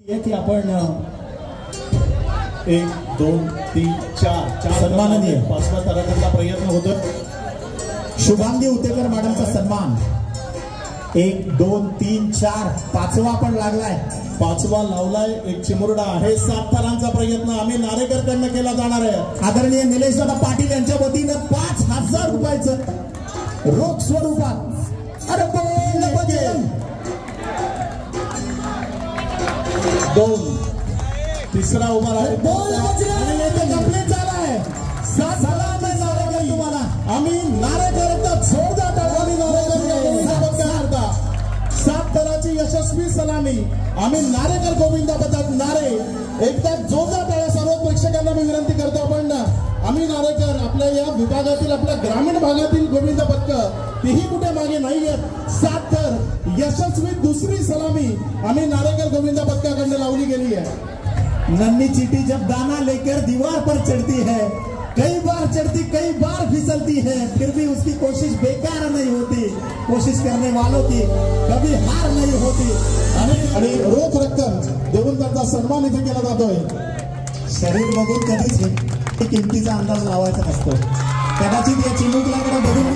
की आपण 1 2 3 4 सन्माननीय पाचवा तारखेचा प्रयत्न होतो. शुभांगी उतेकर मॅडमचा सन्मान 1 2 3 4 पाचवा पण लागलाय. पाचवा लावलाय. एक चिमुरडा आहे. 7 थरांचा प्रयत्न आम्ही नारेकरकडनं केला जाणार आहे. आदरणीय निलेश दादा पाटील यांच्या वतीनं 5000 रुपयाचं रोख स्वरूपात. अरे बघेल 2 तिसरा उभा आहे. कंप्लीट झालाय. 7 तुम्हाला आम्ही नारेकरचा जोरदार टाळ्या नारेकर 7 थराची यशस्वी सलामी आम्ही नारेकर गोविंदाबद्दल नारे एकदा जोरदार टाळ्या सर्व प्रेक्षकांना मी विनंती करतो. आपण आम्ही नारेकर आपल्या या विभागातील आपल्या ग्रामीण भागातील गोविंद पदक तीही कुठे मागे नाहीयेत. 7 थर यशस्वी दुसरी सलामी आम्ही नारेकर गोविंद पदकाकडनं लावली गेली है. नन्ही चीटी जब दाना लेकर दीवार पर चढ़ती है, कई बार चढ़ती कई बार फिसलती है, फिर भी उसकी कोशिश बेकार नहीं होती. कोशिश करने वालों की कभी हार नहीं होती. आणि रोख रक्कम देऊन त्यांचा सन्मान इथे केला जातोय. शरीर बघून कधीच किमतीचा अंदाज लावायचा नसतो. कदाचित या चिमुकल्याकडे बघून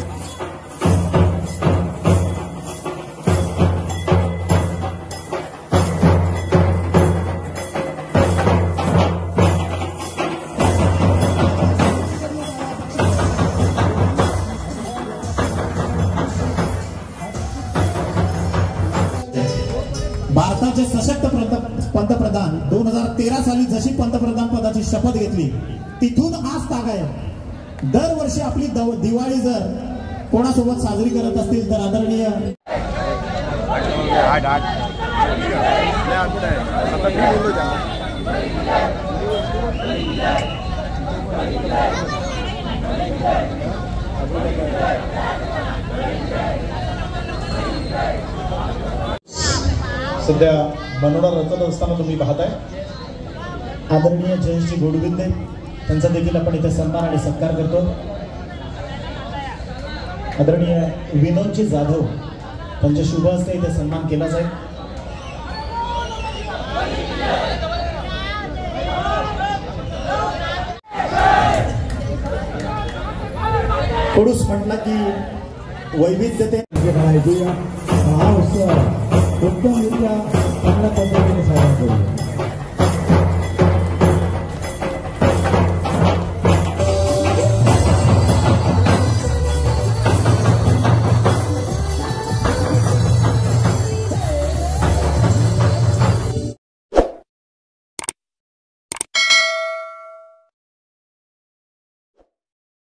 भारताचे सशक्त पंतप्रधान 2013 साली जशी पंतप्रधान पदाची शपथ घेतली तिथून आज ताग आहे. दरवर्षी आपली दिवाळी जर कोणासोबत साजरी करत असतील तर आदरणीय सध्या बनवणार रचत असताना तुम्ही पाहताय आदरणीय जयश्री गोडविंदे त्यांचा देखील आपण इथे सन्मान आणि सत्कार करतो. आदरणीय विनोदजी जाधव त्यांच्या शुभ हस्ते इथे सन्मान केला जाईल. कडूस म्हटला की वैविध्यते उत्तमरित्या चांगल्या पद्धतीने